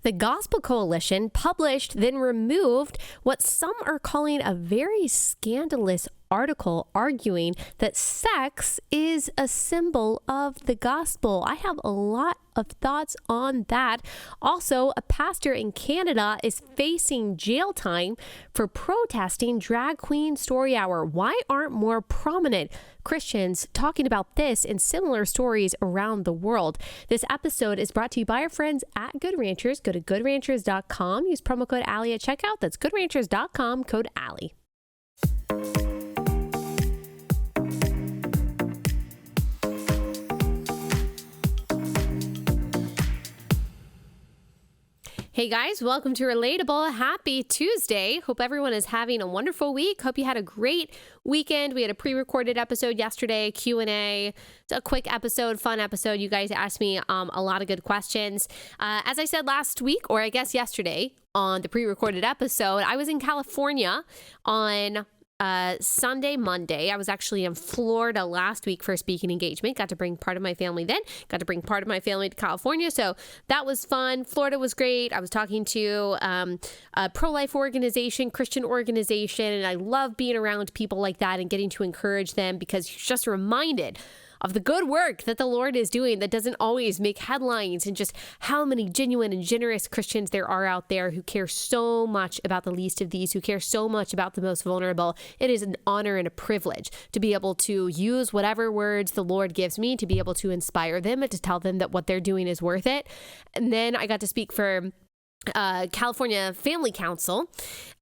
The Gospel Coalition published, then removed, what some are calling a very scandalous article arguing that sex is a symbol of the gospel. I have a lot of thoughts on that. Also, a pastor in Canada is facing jail time for protesting Drag Queen Story Hour. Why aren't more prominent Christians talking about this and similar stories around the world? This episode is brought to you by our friends at Good Ranchers. Go to goodranchers.com. Use promo code Allie at checkout. That's goodranchers.com, code Allie. Hey guys, welcome to Relatable. Happy Tuesday. Hope everyone is having a wonderful week. Hope you had a great weekend. We had a pre-recorded episode yesterday, Q&A. It's a quick episode, fun episode. You guys asked me a lot of good questions. As I said last week, or I guess yesterday on the pre-recorded episode, I was in California on Sunday, Monday. I was actually in Florida last week for a speaking engagement. Got to bring part of my family then. Got to bring part of my family to California. So that was fun. Florida was great. I was talking to a pro-life organization, Christian organization, and I love being around people like that and getting to encourage them because you're just reminded of the good work that the Lord is doing that doesn't always make headlines, and just how many genuine and generous Christians there are out there who care so much about the least of these, who care so much about the most vulnerable. It is an honor and a privilege to be able to use whatever words the Lord gives me to be able to inspire them and to tell them that what they're doing is worth it. And then I got to speak for California Family Council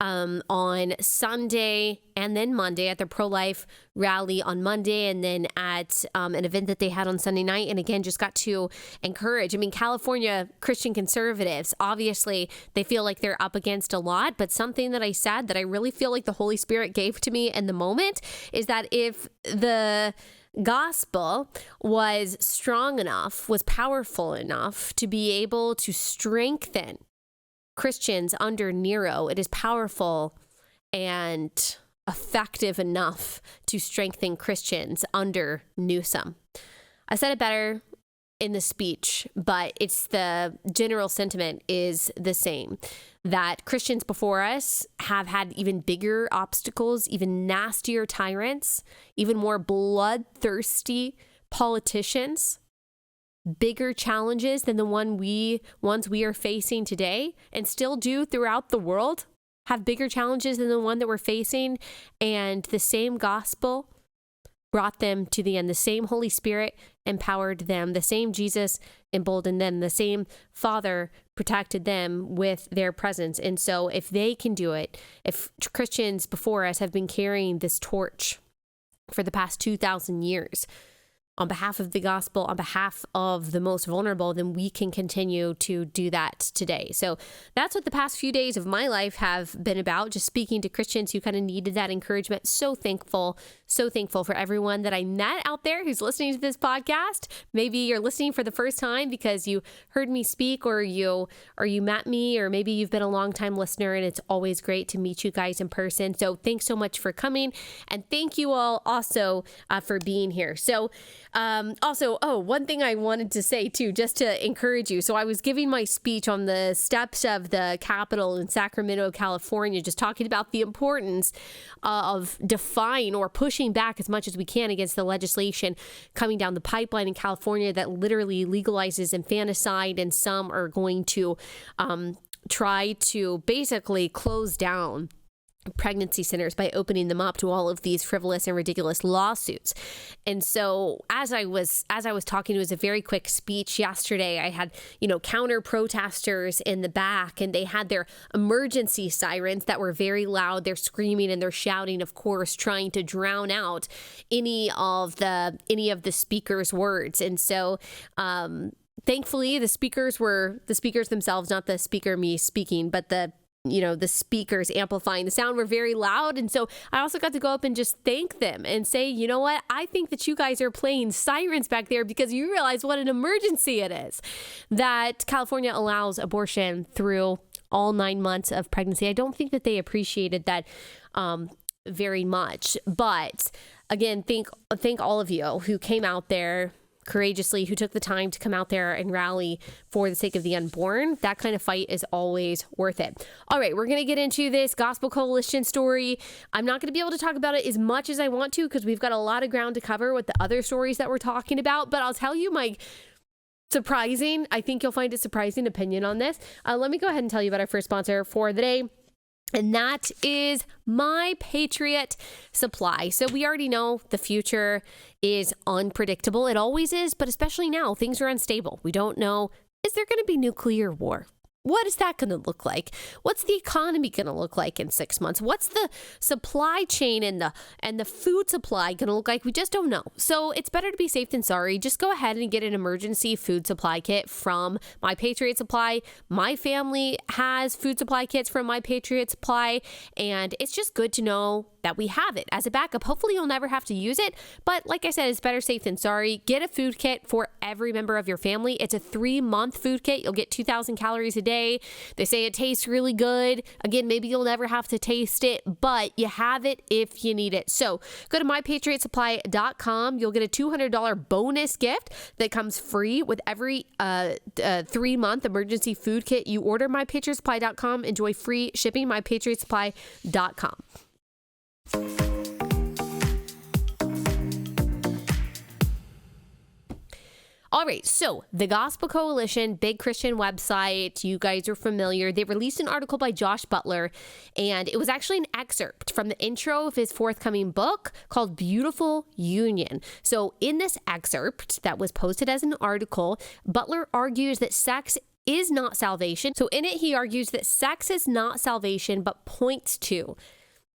on Sunday and then Monday at their pro-life rally on Monday, and then at an event that they had on Sunday night. And again, just got to encourage. I mean, California Christian conservatives, obviously they feel like they're up against a lot, but something that I said that I really feel like the Holy Spirit gave to me in the moment is that if the gospel was strong enough, was powerful enough to be able to strengthen Christians under Nero, it is powerful and effective enough to strengthen Christians under Newsom. I said it better in the speech, but it's the general sentiment is the same, that Christians before us have had even bigger obstacles, even nastier tyrants, even more bloodthirsty politicians, bigger challenges than the ones we are facing today, and still do throughout the world, have bigger challenges than the one that we're facing. And the same gospel brought them to the end. The same Holy Spirit empowered them. The same Jesus emboldened them. The same Father protected them with their presence. And so if they can do it, if Christians before us have been carrying this torch for the past 2,000 years, on behalf of the gospel, on behalf of the most vulnerable, then we can continue to do that today. So that's what the past few days of my life have been about, just speaking to Christians who kind of needed that encouragement. So thankful for everyone that I met out there who's listening to this podcast. Maybe you're listening for the first time because you heard me speak, or you met me, or maybe you've been a long time listener, and it's always great to meet you guys in person. So thanks so much for coming, and thank you all also for being here. So one thing I wanted to say too, just to encourage you. So I was giving my speech on the steps of the Capitol in Sacramento, California, just talking about the importance of defying or pushing back as much as we can against the legislation coming down the pipeline in California that literally legalizes infanticide, and some are going to try to basically close down pregnancy centers by opening them up to all of these frivolous and ridiculous lawsuits. And so as I was talking, it was a very quick speech yesterday. I had, counter protesters in the back, and they had their emergency sirens that were very loud. They're screaming and they're shouting, of course, trying to drown out any of the speaker's words. And so, thankfully, the speakers themselves, not the speaker me speaking, but the speakers amplifying the sound were very loud. And so I also got to go up and just thank them and say, you know what? I think that you guys are playing sirens back there because you realize what an emergency it is that California allows abortion through all 9 months of pregnancy. I don't think that they appreciated that very much. But again, thank all of you who came out there, courageously, who took the time to come out there and rally for the sake of the unborn. That kind of fight is always worth it. All right, we're going to get into this Gospel Coalition story. I'm not going to be able to talk about it as much as I want to because we've got a lot of ground to cover with the other stories that we're talking about, but I'll tell you my surprising, I think you'll find it surprising opinion on this. Let me go ahead and tell you about our first sponsor for the day. And that is My Patriot Supply. So we already know the future is unpredictable. It always is, but especially now, things are unstable. We don't know, is there going to be nuclear war? What is that going to look like? What's the economy going to look like in 6 months? What's the supply chain and the food supply going to look like? We just don't know. So it's better to be safe than sorry. Just go ahead and get an emergency food supply kit from My Patriot Supply. My family has food supply kits from My Patriot Supply, and it's just good to know that we have it as a backup. Hopefully you'll never have to use it, but like I said, it's better safe than sorry. Get a food kit for every member of your family. It's a 3-month food kit. You'll get 2,000 calories a day. They say it tastes really good. Again, maybe you'll never have to taste it, but you have it if you need it. So go to mypatriotsupply.com. You'll get a $200 bonus gift that comes free with every 3-month emergency food kit you order. mypatriotsupply.com. Enjoy free shipping. mypatriotsupply.com. All right, so the Gospel Coalition, big Christian website, you guys are familiar. They released an article by Josh Butler, and it was actually an excerpt from the intro of his forthcoming book called Beautiful Union. So in this excerpt that was posted as an article, Butler argues that sex is not salvation. So in it, he argues that sex is not salvation, but points to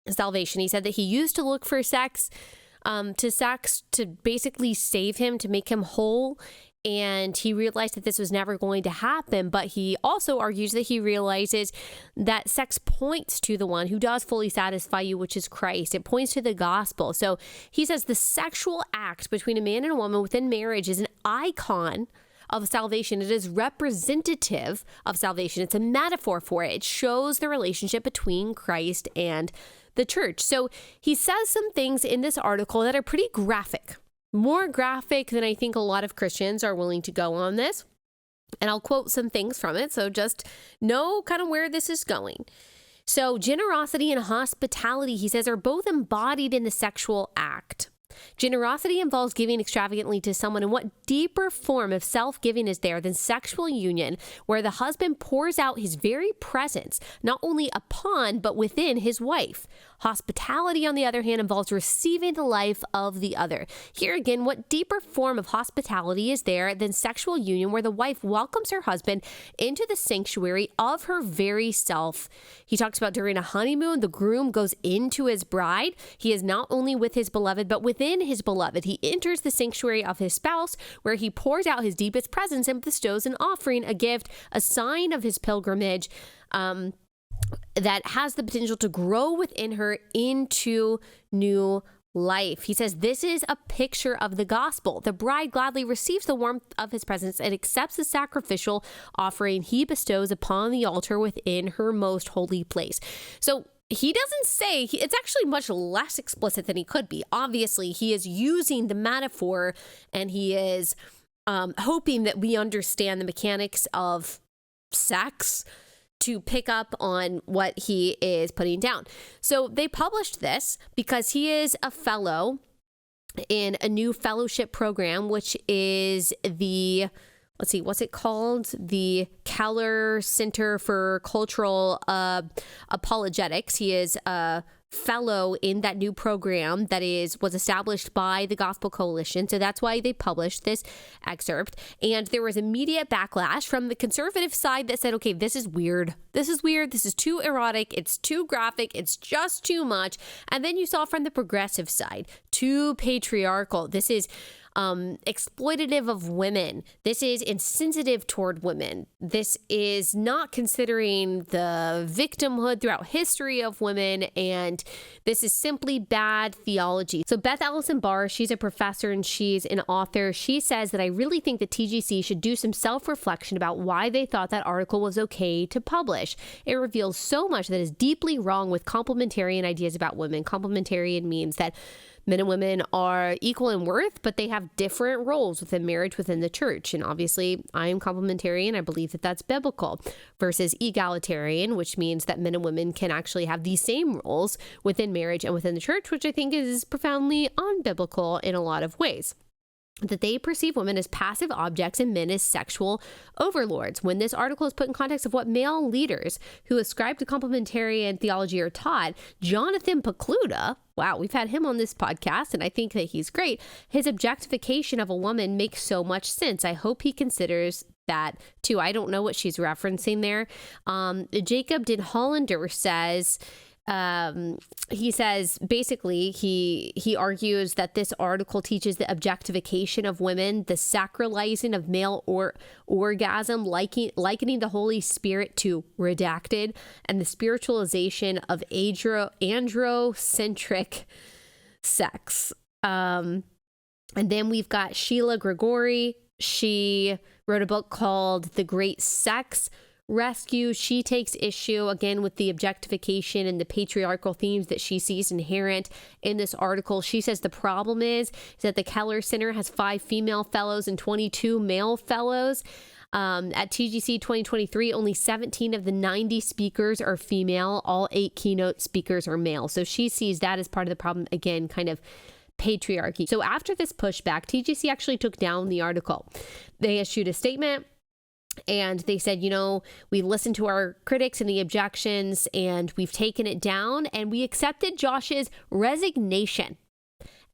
salvation. He said that he used to look for sex to basically save him, to make him whole. And he realized that this was never going to happen. But he also argues that he realizes that sex points to the one who does fully satisfy you, which is Christ. It points to the gospel. So he says the sexual act between a man and a woman within marriage is an icon of salvation. It is representative of salvation. It's a metaphor for it. It shows the relationship between Christ and the church. So he says some things in this article that are pretty graphic, more graphic than I think a lot of Christians are willing to go on this. And I'll quote some things from it. So just know kind of where this is going. So generosity and hospitality, he says, are both embodied in the sexual act. Generosity involves giving extravagantly to someone, and what deeper form of self-giving is there than sexual union, where the husband pours out his very presence, not only upon, but within his wife. Hospitality, on the other hand, involves receiving the life of the other. Here again, what deeper form of hospitality is there than sexual union, where the wife welcomes her husband into the sanctuary of her very self? He talks about during a honeymoon, the groom goes into his bride. He is not only with his beloved, but within his beloved. He enters the sanctuary of his spouse, where he pours out his deepest presence and bestows an offering, a gift, a sign of his pilgrimage, that has the potential to grow within her into new life. He says this is a picture of the gospel. The bride gladly receives the warmth of his presence and accepts the sacrificial offering he bestows upon the altar within her most holy place. So he doesn't say, it's actually much less explicit than he could be. Obviously, he is using the metaphor, and he is hoping that we understand the mechanics of sex to pick up on what he is putting down. So they published this because he is a fellow in a new fellowship program, which is the, let's see, what's it called? The Keller Center for Cultural Apologetics. He is a fellow in that new program that was established by the Gospel Coalition. So that's why they published this excerpt. And there was immediate backlash from the conservative side that said, okay, this is weird. This is weird. This is too erotic. It's too graphic. It's just too much. And then you saw from the progressive side, too patriarchal. This is exploitative of women. This is insensitive toward women. This is not considering the victimhood throughout history of women, and this is simply bad theology. So Beth Moore, she's a professor and she's an author. She says that I really think the TGC should do some self-reflection about why they thought that article was okay to publish. It reveals so much that is deeply wrong with complementarian ideas about women. Complementarian means that Men and women are equal in worth, but they have different roles within marriage, within the church. And obviously, I am complementarian. I believe that that's biblical versus egalitarian, which means that men and women can actually have the same roles within marriage and within the church, which I think is profoundly unbiblical in a lot of ways. That they perceive women as passive objects and men as sexual overlords. When this article is put in context of what male leaders who ascribe to complementarian theology are taught, Jonathan Pokluda, wow, we've had him on this podcast, and I think that he's great. His objectification of a woman makes so much sense. I hope he considers that too. I don't know what she's referencing there. Jacob Den Hollander says, he says basically he argues that this article teaches the objectification of women, the sacralizing of male orgasm, likening the Holy Spirit to redacted, and the spiritualization of androcentric sex. And then we've got Sheila Grigori. She wrote a book called The Great Sex Rescue. She takes issue again with the objectification and the patriarchal themes that she sees inherent in this article. She says the problem is that the Keller Center has 5 female fellows and 22 male fellows. At TGC 2023, only 17 of the 90 speakers are female. All 8 keynote speakers are male. So she sees that as part of the problem. Again, kind of patriarchy. So after this pushback, TGC actually took down the article. They issued a statement. And they said, we listened to our critics and the objections, and we've taken it down, and we accepted Josh's resignation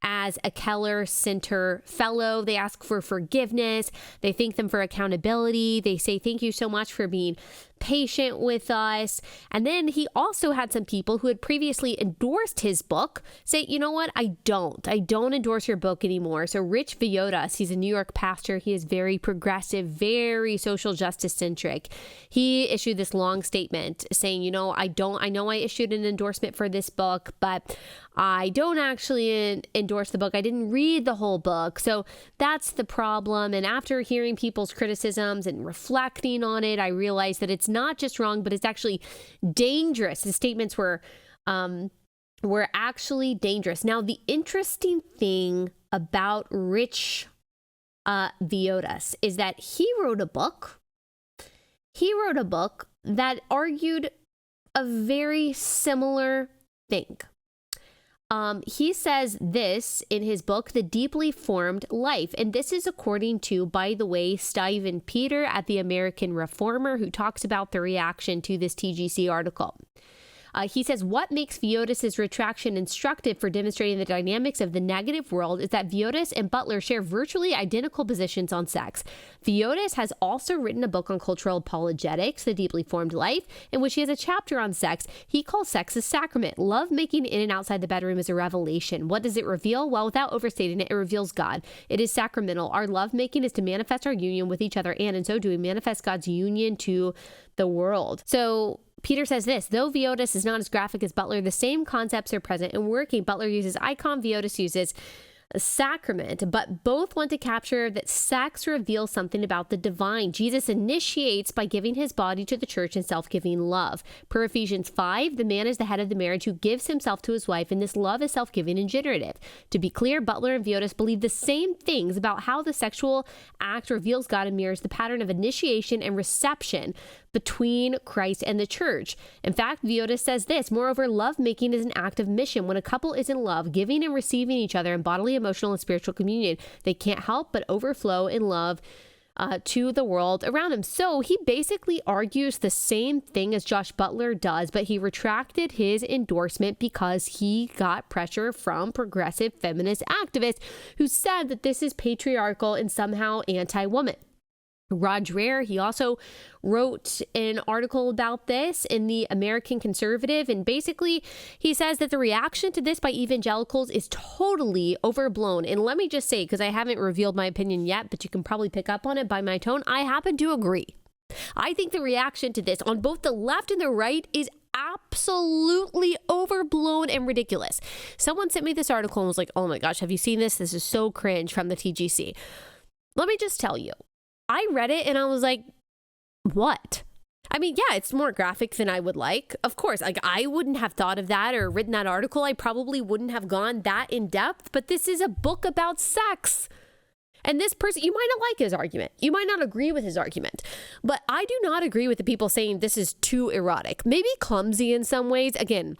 as a Keller Center fellow. They ask for forgiveness. They thank them for accountability. They say, thank you so much for being patient with us. And then he also had some people who had previously endorsed his book say, you know what? I don't endorse your book anymore. So Rich Viotas, he's a New York pastor. He is very progressive, very social justice centric. He issued this long statement saying, I know I issued an endorsement for this book, but I don't actually endorse the book. I didn't read the whole book. So that's the problem. And after hearing people's criticisms and reflecting on it, I realized that it's not just wrong, but it's actually dangerous. The statements were actually dangerous. Now, the interesting thing about Rich Viotas is that he wrote a book. He wrote a book that argued a very similar thing. He says this in his book, The Deeply Formed Life. And this is according to, by the way, Stephen Peter at the American Reformer, who talks about the reaction to this TGC article. He says, what makes Viotas' retraction instructive for demonstrating the dynamics of the negative world is that Viotas and Butler share virtually identical positions on sex. Viotas has also written a book on cultural apologetics, The Deeply Formed Life, in which he has a chapter on sex. He calls sex a sacrament. Love making in and outside the bedroom is a revelation. What does it reveal? Well, without overstating it, it reveals God. It is sacramental. Our love making is to manifest our union with each other, and in so doing, manifest God's union to the world. So Peter says this, though Viotas is not as graphic as Butler, the same concepts are present and working. Butler uses icon, Viotas uses a sacrament, but both want to capture that sex reveals something about the divine. Jesus initiates by giving his body to the church in self-giving love. Per Ephesians 5, the man is the head of the marriage who gives himself to his wife, and this love is self-giving and generative. To be clear, Butler and Viotas believe the same things about how the sexual act reveals God and mirrors the pattern of initiation and reception between Christ and the church. In fact, Viotas says this, moreover, love-making is an act of mission. When a couple is in love, giving and receiving each other in bodily, emotional, and spiritual communion, they can't help but overflow in love to the world around them. So he basically argues the same thing as Josh Butler does, but he retracted his endorsement because he got pressure from progressive feminist activists who said that this is patriarchal and somehow anti-woman. Roger, he also wrote an article about this in the American Conservative, and basically he says that the reaction to this by evangelicals is totally overblown. And let me just say, because I haven't revealed my opinion yet, but you can probably pick up on it by my tone, I happen to agree. I think the reaction to this on both the left and the right is absolutely overblown and ridiculous. Someone sent me this article and was like, oh my gosh, have you seen this? This is so cringe, from the TGC. Let me just tell you, I read it and I was like, what? I mean, yeah, it's more graphic than I would like. Of course, like I wouldn't have thought of that or written that article. I probably wouldn't have gone that in depth, but this is a book about sex. And this person, you might not like his argument. You might not agree with his argument. But I do not agree with the people saying this is too erotic. Maybe clumsy in some ways. Again,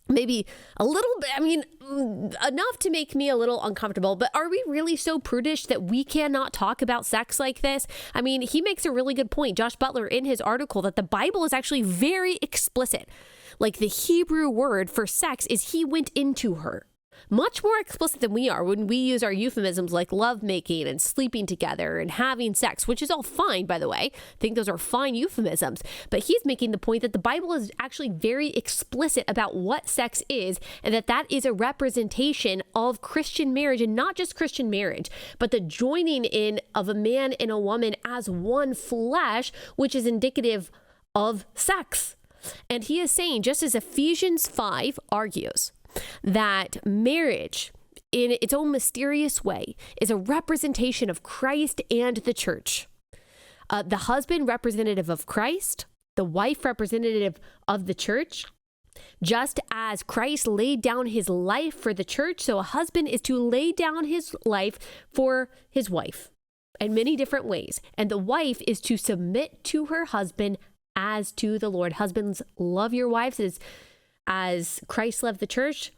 maybe a little bit, I mean, enough to make me a little uncomfortable. But are we really so prudish that we cannot talk about sex like this? I mean, he makes a really good point, Josh Butler, in his article, that the Bible is actually very explicit. Like the Hebrew word for sex is he went into her. Much more explicit than we are when we use our euphemisms like lovemaking and sleeping together and having sex, which is all fine, by the way. I think those are fine euphemisms. But he's making the point that the Bible is actually very explicit about what sex is, and that is a representation of Christian marriage, and not just Christian marriage, but the joining in of a man and a woman as one flesh, which is indicative of sex. And he is saying, just as Ephesians 5 argues, that marriage in its own mysterious way is a representation of Christ and the church. The husband representative of Christ, the wife representative of the church. Just as Christ laid down his life for the church, so a husband is to lay down his life for his wife in many different ways. And the wife is to submit to her husband as to the Lord. Husbands, love your wives as Christ loved the church.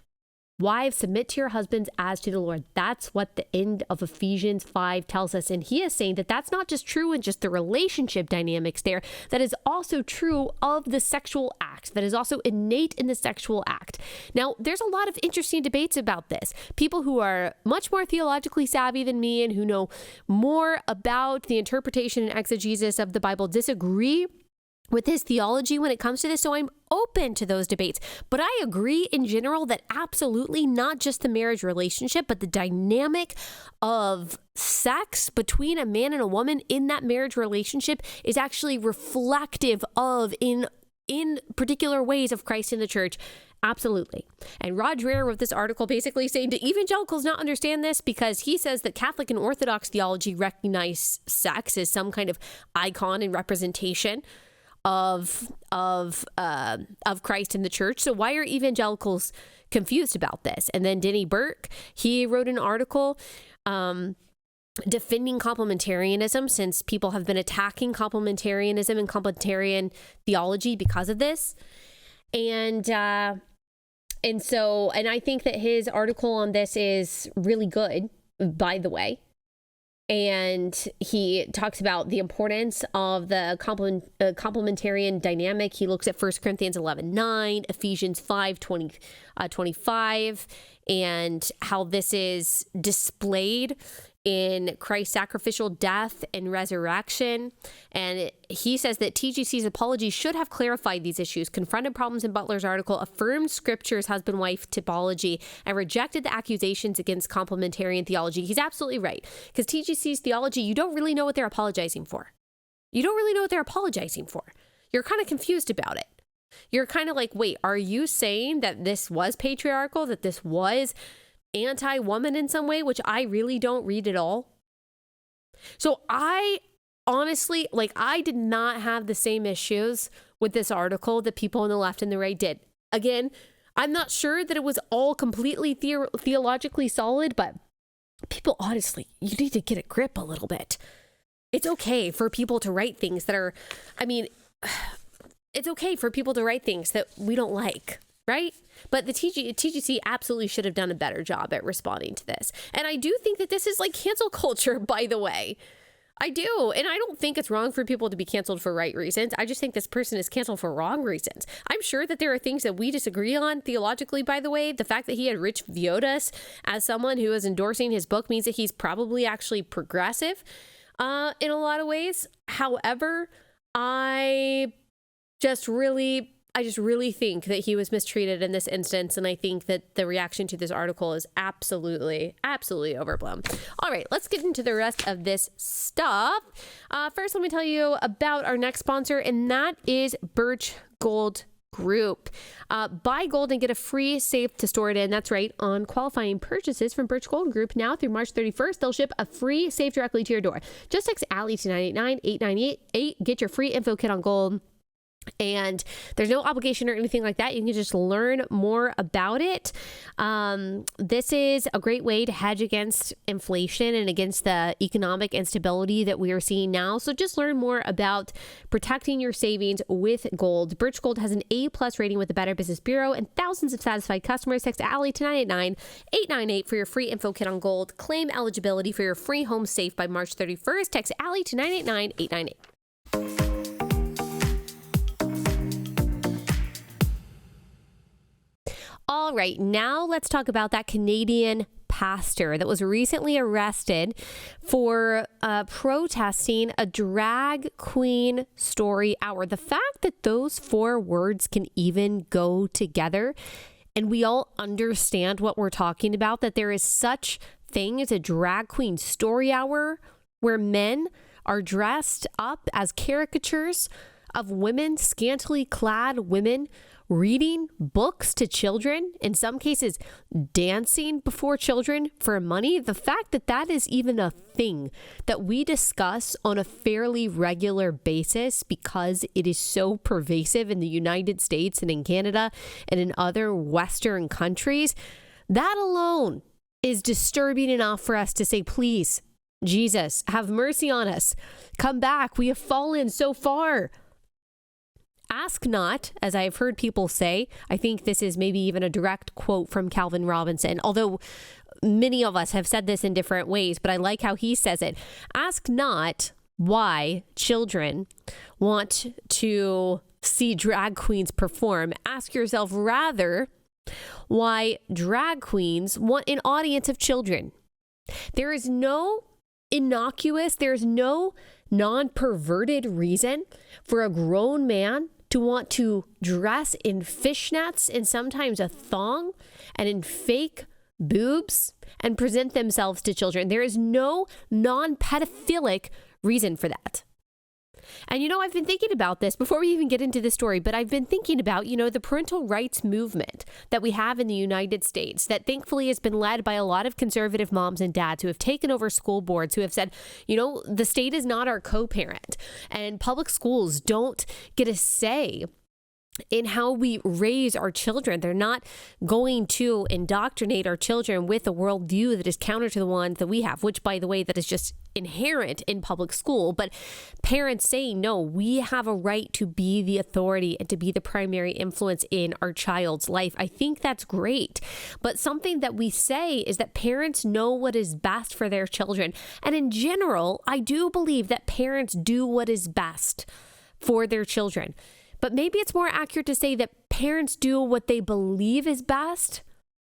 Wives, submit to your husbands as to the Lord. That's what the end of Ephesians 5 tells us. And he is saying that that's not just true in just the relationship dynamics there. That is also true of the sexual act. That is also innate in the sexual act. Now, there's a lot of interesting debates about this. People who are much more theologically savvy than me and who know more about the interpretation and exegesis of the Bible disagree with his theology when it comes to this. So I'm open to those debates. But I agree in general that absolutely not just the marriage relationship, but the dynamic of sex between a man and a woman in that marriage relationship is actually reflective of, in particular ways, of Christ in the church. Absolutely. And Rod Dreher wrote this article basically saying, do evangelicals not understand this? Because he says that Catholic and Orthodox theology recognize sex as some kind of icon and representation of Christ in the church. So why are evangelicals confused about this? And then Denny Burke, he wrote an article defending complementarianism, since people have been attacking complementarianism and complementarian theology because of this. And I think that his article on this is really good, by the way. And he talks about the importance of the complementarian dynamic. He looks at 1 Corinthians 11:9, Ephesians 5:25, and how this is displayed in Christ's sacrificial death and resurrection. And he says that TGC's apology should have clarified these issues, confronted problems in Butler's article, affirmed Scripture's husband-wife typology, and rejected the accusations against complementarian theology. He's absolutely right, because TGC's theology, you don't really know what they're apologizing for. You don't really know what they're apologizing for. You're kind of confused about it. You're kind of like, wait, are you saying that this was patriarchal, that this was anti-woman in some way, which I really don't read at all? So I honestly, I did not have the same issues with this article that people on the left and the right did. Again, I'm not sure that it was all completely theologically solid, but people, honestly, you need to get a grip a little bit. It's okay for people to write things that are, it's okay for people to write things that we don't like, right? But the TGC absolutely should have done a better job at responding to this. And I do think that this is like cancel culture, by the way. I do. And I don't think it's wrong for people to be canceled for right reasons. I just think this person is canceled for wrong reasons. I'm sure that there are things that we disagree on theologically, by the way. The fact that he had Rich Viodas as someone who is endorsing his book means that he's probably actually progressive in a lot of ways. However, I just really think that he was mistreated in this instance. And I think that the reaction to this article is absolutely overblown. All right, let's get into the rest of this stuff. First, let me tell you about our next sponsor, and that is Birch Gold Group. Buy gold and get a free safe to store it in. That's right. On qualifying purchases from Birch Gold Group now through March 31st, they'll ship a free safe directly to your door. Just text Allie to 989-8988. Get your free info kit on gold And there's no obligation or anything like that. You can just learn more about it. This is a great way to hedge against inflation and against the economic instability that we are seeing now. So just learn more about protecting your savings with gold. Birch Gold has an A+ rating with the Better Business Bureau and thousands of satisfied customers. Text Allie to 989-898 for your free info kit on gold. Claim eligibility for your free home safe by March 31st. Text Allie to 989-898. All right, now let's talk about that Canadian pastor that was recently arrested for protesting a drag queen story hour. The fact that those 4 words can even go together, and we all understand what we're talking about, that there is such thing as a drag queen story hour where men are dressed up as caricatures of women, scantily clad women, reading books to children, in some cases dancing before children for money. The fact that that is even a thing that we discuss on a fairly regular basis because it is so pervasive in the United States and in Canada and in other Western countries, that alone is disturbing enough for us to say, please, Jesus, have mercy on us. Come back. We have fallen so far. Ask not, as I have heard people say. I think this is maybe even a direct quote from Calvin Robinson, although many of us have said this in different ways, but I like how he says it. Ask not why children want to see drag queens perform. Ask yourself rather why drag queens want an audience of children. There is no innocuous, there's no non-perverted reason for a grown man to want to dress in fishnets and sometimes a thong and in fake boobs and present themselves to children. There is no non-pedophilic reason for that. And I've been thinking about this before we even get into the story, but I've been thinking about, the parental rights movement that we have in the United States that thankfully has been led by a lot of conservative moms and dads who have taken over school boards, who have said, the state is not our co-parent and public schools don't get a say in how we raise our children. They're not going to indoctrinate our children with a worldview that is counter to the one that we have, which, by the way, that is just inherent in public school. But parents saying, no, we have a right to be the authority and to be the primary influence in our child's life. I think that's great. But something that we say is that parents know what is best for their children. And in general, I do believe that parents do what is best for their children. But maybe it's more accurate to say that parents do what they believe is best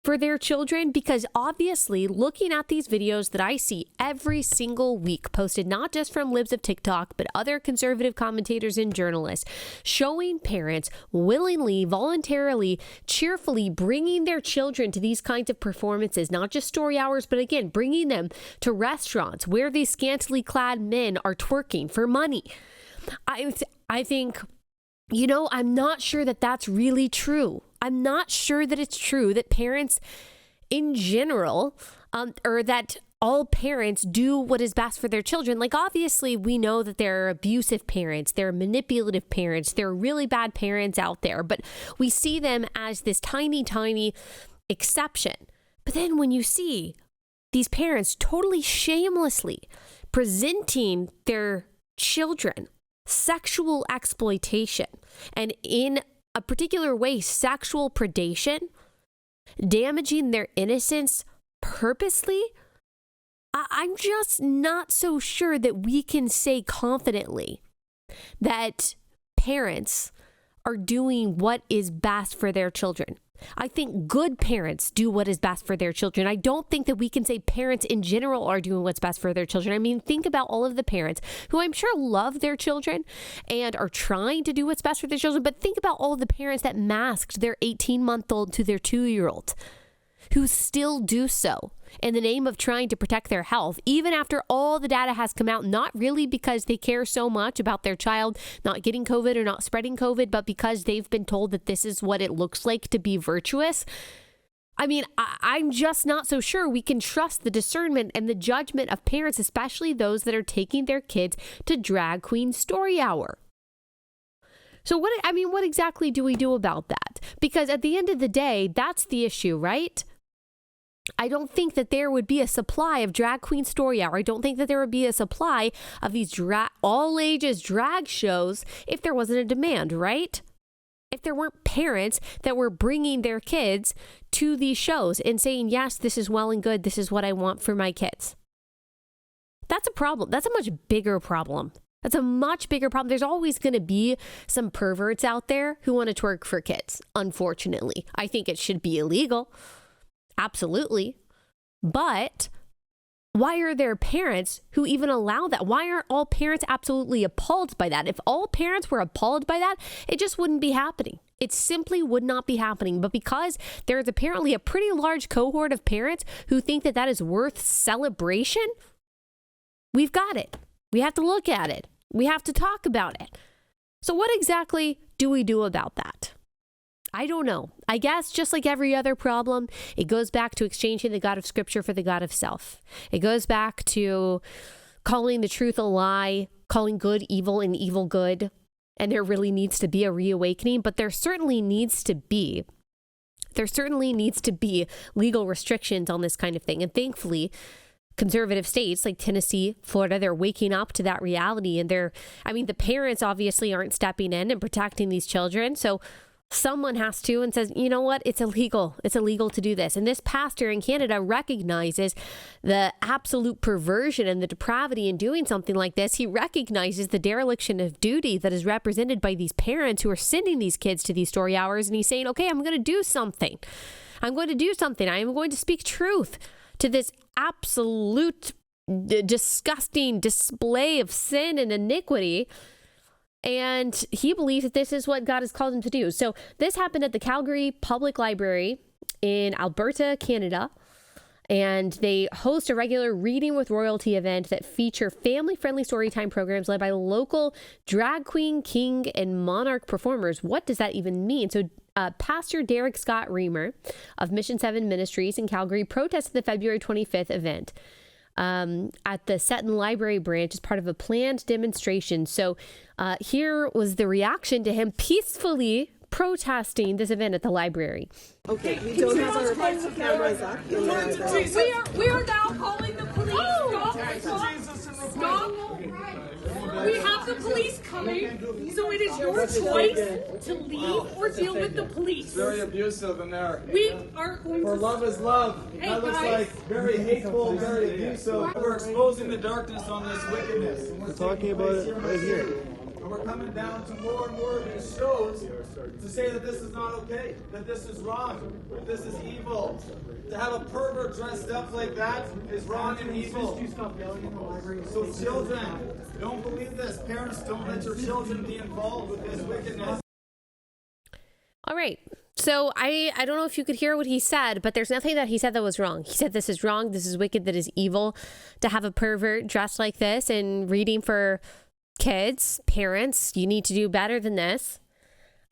for their children, because obviously looking at these videos that I see every single week posted, not just from libs of TikTok, but other conservative commentators and journalists, showing parents willingly, voluntarily, cheerfully bringing their children to these kinds of performances, not just story hours, but again, bringing them to restaurants where these scantily clad men are twerking for money. I think, I'm not sure that that's really true. I'm not sure that it's true that parents in general, or that all parents do what is best for their children. Like, obviously, we know that there are abusive parents, there are manipulative parents, there are really bad parents out there, but we see them as this tiny, tiny exception. But then when you see these parents totally shamelessly presenting their children sexual exploitation, and in a particular way, sexual predation, damaging their innocence purposely, I'm just not so sure that we can say confidently that parents are doing what is best for their children. I think good parents do what is best for their children. I don't think that we can say parents in general are doing what's best for their children. I mean, think about all of the parents who I'm sure love their children and are trying to do what's best for their children. But think about all of the parents that masked their 18-month-old to their 2-year-old, who still do so in the name of trying to protect their health, even after all the data has come out, not really because they care so much about their child not getting COVID or not spreading COVID, but because they've been told that this is what it looks like to be virtuous. I mean, I'm just not so sure we can trust the discernment and the judgment of parents, especially those that are taking their kids to drag queen story hour. So what exactly do we do about that? Because at the end of the day, that's the issue, right? I don't think that there would be a supply of drag queen story hour. I don't think that there would be a supply of these all ages drag shows if there wasn't a demand, right? If there weren't parents that were bringing their kids to these shows and saying, yes, this is well and good. This is what I want for my kids. That's a problem. That's a much bigger problem. That's a much bigger problem. There's always going to be some perverts out there who want to twerk for kids, unfortunately. I think it should be illegal. Absolutely. But why are there parents who even allow that? Why aren't all parents absolutely appalled by that? If all parents were appalled by that, it just wouldn't be happening. It simply would not be happening. But because there is apparently a pretty large cohort of parents who think that that is worth celebration, we've got it. We have to look at it. We have to talk about it. So what exactly do we do about that? I don't know. I guess just like every other problem, it goes back to exchanging the God of Scripture for the God of self. It goes back to calling the truth a lie, calling good evil and evil good. And there really needs to be a reawakening, but there certainly needs to be legal restrictions on this kind of thing. And thankfully, conservative states like Tennessee, Florida, they're waking up to that reality. And the parents obviously aren't stepping in and protecting these children. So someone has to and says, you know what? It's illegal. It's illegal to do this. And this pastor in Canada recognizes the absolute perversion and the depravity in doing something like this. He recognizes the dereliction of duty that is represented by these parents who are sending these kids to these story hours. And he's saying, okay, I'm going to do something. I'm going to do something. I am going to speak truth to this absolute disgusting display of sin and iniquity. And he believes that this is what God has called him to do. So this happened at the Calgary Public Library in Alberta, Canada. And they host a regular Reading with Royalty event that feature family-friendly storytime programs led by local drag queen, king, and monarch performers. What does that even mean? So Pastor Derek Reimer of Mission 7 Ministries in Calgary protested the February 25th event at the Seton Library branch as part of a planned demonstration. So here was the reaction to him peacefully protesting this event at the library. Okay, we don't have our cameras up. We are now calling the police. Stop. We have the police coming, so it is your choice to leave or deal with the police. It's very abusive in there. We are going For to... love is love. Hey, that looks guys. like very hateful, very abusive. We're exposing the darkness on this wickedness. And we're talking about it right here. And we're coming down to more and more of these shows to say that this is not okay, that this is wrong, that this is evil. To have a pervert dressed up like that is wrong and evil. So children, don't believe this. Parents, don't let your children be involved with this wickedness. All right. So I don't know if you could hear what he said, but there's nothing that he said that was wrong. He said this is wrong, this is wicked, that is evil to have a pervert dressed like this and reading for kids, parents. You need to do better than this.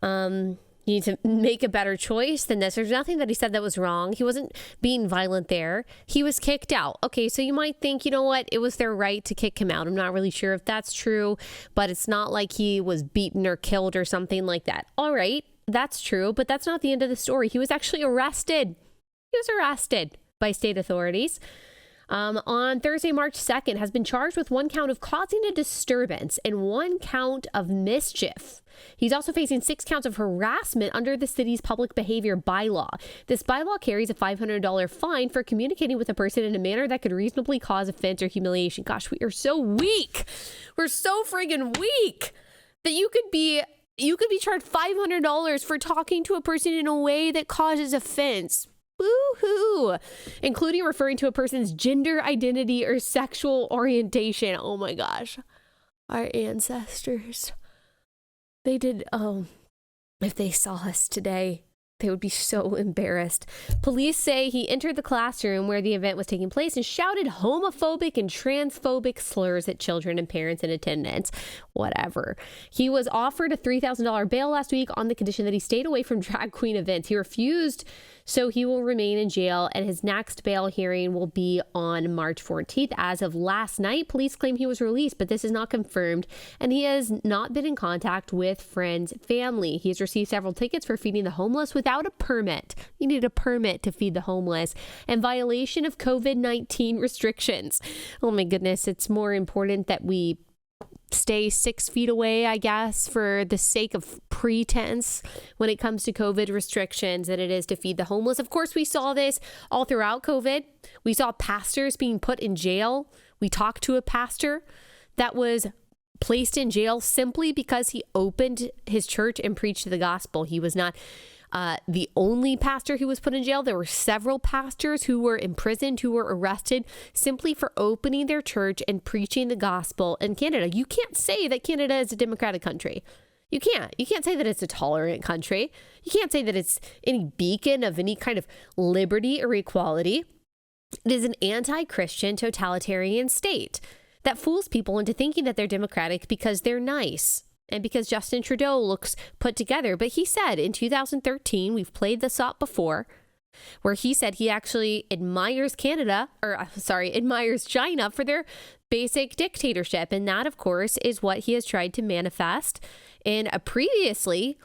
You need to make a better choice than this. There's nothing that he said that was wrong. He wasn't being violent there. He was kicked out. Okay, so you might think, you know what? It was their right to kick him out. I'm not really sure if that's true, but it's not like he was beaten or killed or something like that. All right, that's true, but that's not the end of the story. He was actually arrested. He was arrested by state authorities. On Thursday, March 2nd, has been charged with 1 count of causing a disturbance and 1 count of mischief. He's also facing 6 counts of harassment under the city's public behavior bylaw. This bylaw carries a $500 fine for communicating with a person in a manner that could reasonably cause offense or humiliation. Gosh, we are so weak. We're so friggin' weak that you could be charged $500 for talking to a person in a way that causes offense. Woo-hoo! Including referring to a person's gender identity or sexual orientation. Oh my gosh. Our ancestors. They did, if they saw us today, They would be so embarrassed. Police say he entered the classroom where the event was taking place and shouted homophobic and transphobic slurs at children and parents in attendance. Whatever. He was offered a $3,000 bail last week on the condition that he stayed away from drag queen events. He refused, so he will remain in jail, and his next bail hearing will be on March 14th. As of last night, police claim he was released, but this is not confirmed, and he has not been in contact with friends, family. He has received several tickets for feeding the homeless without a permit. You need a permit to feed the homeless, and violation of COVID-19 restrictions. Oh my goodness, it's more important that we stay 6 feet away, I guess, for the sake of pretense when it comes to COVID restrictions than it is to feed the homeless. Of course, we saw this all throughout COVID. We saw pastors being put in jail. We talked to a pastor that was placed in jail simply because he opened his church and preached the gospel. He was not the only pastor who was put in jail. There were several pastors who were imprisoned, who were arrested simply for opening their church and preaching the gospel in Canada. You can't say that Canada is a democratic country. You can't. You can't say that it's a tolerant country. You can't say that it's any beacon of any kind of liberty or equality. It is an anti-Christian totalitarian state that fools people into thinking that they're democratic because they're nice. And because Justin Trudeau looks put together. But he said in 2013, we've played this up before, where he said he actually admires admires China for their basic dictatorship. And that, of course, is what he has tried to manifest in a previously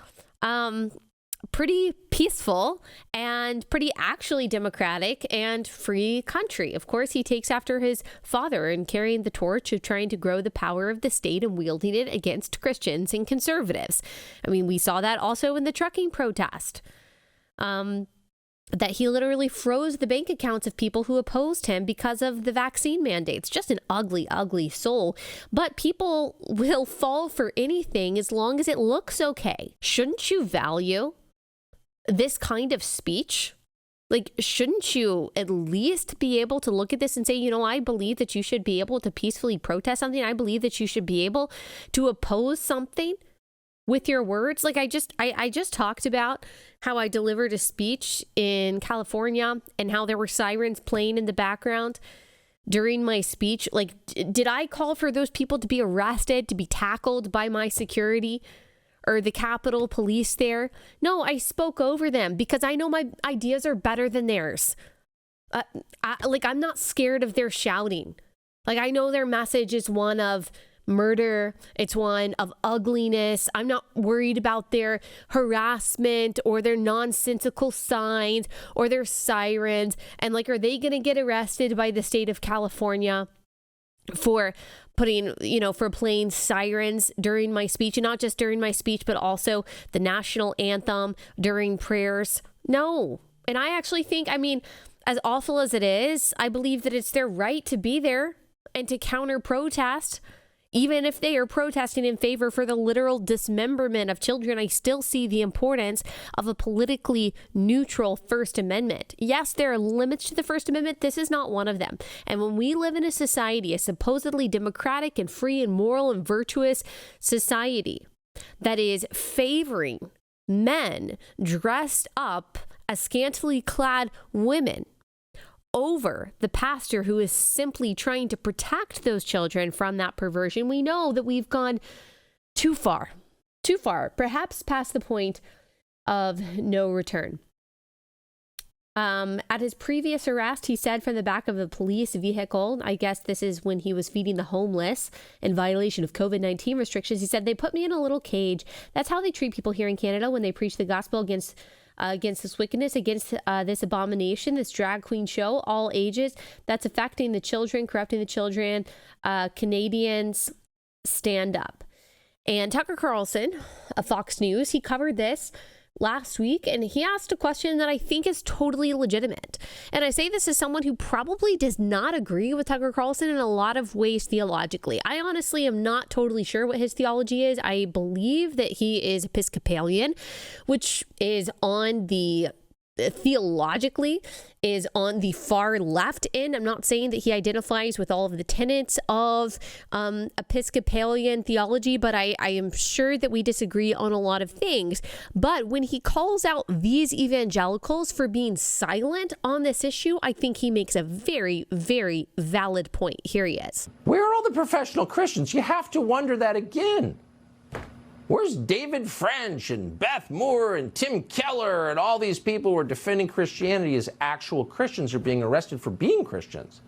pretty peaceful and pretty actually democratic and free country. Of course, he takes after his father in carrying the torch of trying to grow the power of the state and wielding it against Christians and conservatives. I mean, we saw that also in the trucking protest, that he literally froze the bank accounts of people who opposed him because of the vaccine mandates. Just an ugly, ugly soul. But people will fall for anything as long as it looks okay. Shouldn't you value this kind of speech? Like, shouldn't you at least be able to look at this and say, you know, I believe that you should be able to peacefully protest something. I believe that you should be able to oppose something with your words. Like I just talked about how I delivered a speech in California and how there were sirens playing in the background during my speech. Like, did I call for those people to be arrested, to be tackled by my security or the Capitol Police there? No, I spoke over them because I know my ideas are better than theirs. I'm not scared of their shouting. Like, I know their message is one of murder. It's one of ugliness. I'm not worried about their harassment or their nonsensical signs or their sirens. And like, are they going to get arrested by the state of California for playing sirens during my speech? And not just during my speech, but also the national anthem during prayers? No. And I actually think, as awful as it is, I believe that it's their right to be there and to counter protest. Even if they are protesting in favor for the literal dismemberment of children, I still see the importance of a politically neutral First Amendment. Yes, there are limits to the First Amendment. This is not one of them. And when we live in a society, a supposedly democratic and free and moral and virtuous society that is favoring men dressed up as scantily clad women over the pastor who is simply trying to protect those children from that perversion, we know that we've gone too far, perhaps past the point of no return. At his previous arrest, he said from the back of a police vehicle, I guess this is when he was feeding the homeless in violation of COVID-19 restrictions, he said, "They put me in a little cage. That's how they treat people here in Canada when they preach the gospel against this wickedness, against this abomination, this drag queen show, all ages, that's affecting the children, corrupting the children. Canadians, stand up." And Tucker Carlson of Fox News, he covered this last week, and he asked a question that I think is totally legitimate. And I say this as someone who probably does not agree with Tucker Carlson in a lot of ways theologically. I honestly am not totally sure what his theology is. I believe that he is Episcopalian, which is on the theologically is on the far left end. I'm not saying that he identifies with all of the tenets of Episcopalian theology, but I am sure that we disagree on a lot of things. But when he calls out these evangelicals for being silent on this issue, I think he makes a very, very valid point. Here he is. Where are all the professional Christians? You have to wonder that again. Where's David French and Beth Moore and Tim Keller and all these people who are defending Christianity as actual Christians are being arrested for being Christians?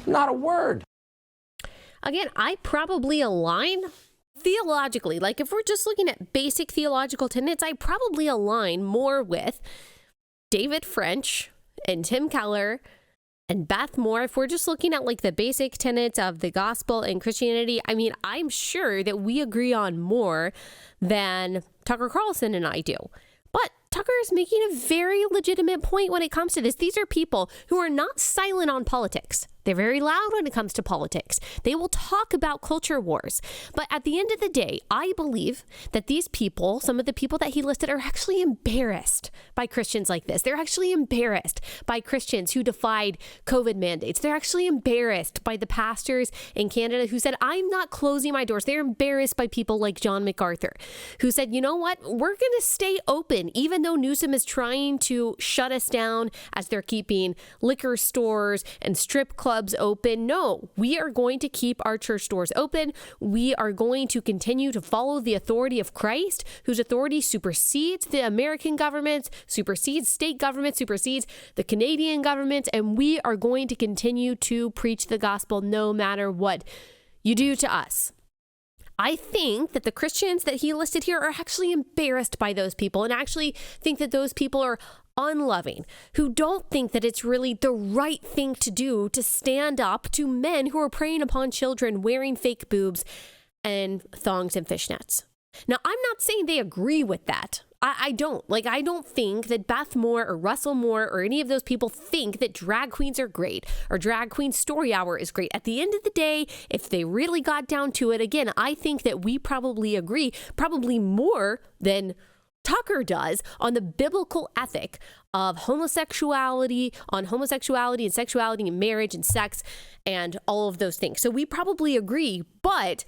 Not a word. Again, I probably align theologically. Like if we're just looking at basic theological tenets, I probably align more with David French and Tim Keller and Beth Moore. If we're just looking at like the basic tenets of the gospel and Christianity, I mean, I'm sure that we agree on more than Tucker Carlson and I do. But Tucker is making a very legitimate point when it comes to this. These are people who are not silent on politics. They're very loud when it comes to politics. They will talk about culture wars. But at the end of the day, I believe that these people, some of the people that he listed, are actually embarrassed by Christians like this. They're actually embarrassed by Christians who defied COVID mandates. They're actually embarrassed by the pastors in Canada who said, I'm not closing my doors. They're embarrassed by people like John MacArthur, who said, you know what? We're going to stay open, even though Newsom is trying to shut us down as they're keeping liquor stores and strip clubs open. No, we are going to keep our church doors open. We are going to continue to follow the authority of Christ, whose authority supersedes the American government, supersedes state government, supersedes the Canadian government, and we are going to continue to preach the gospel no matter what you do to us. I think that the Christians that he listed here are actually embarrassed by those people and actually think that those people are unloving, who don't think that it's really the right thing to do to stand up to men who are preying upon children wearing fake boobs and thongs and fishnets. Now, I'm not saying they agree with that. I don't think that Beth Moore or Russell Moore or any of those people think that drag queens are great or drag queen story hour is great. At the end of the day, if they really got down to it, again, I think that we probably agree, probably more than Tucker does, on the biblical ethic of homosexuality, and sexuality and marriage and sex and all of those things. So we probably agree, but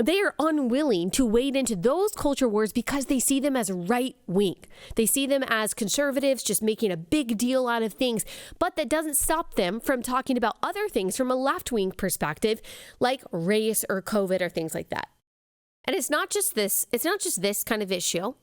they are unwilling to wade into those culture wars because they see them as right wing. They see them as conservatives just making a big deal out of things, but that doesn't stop them from talking about other things from a left wing perspective, like race or COVID or things like that. And it's not just this kind of issue.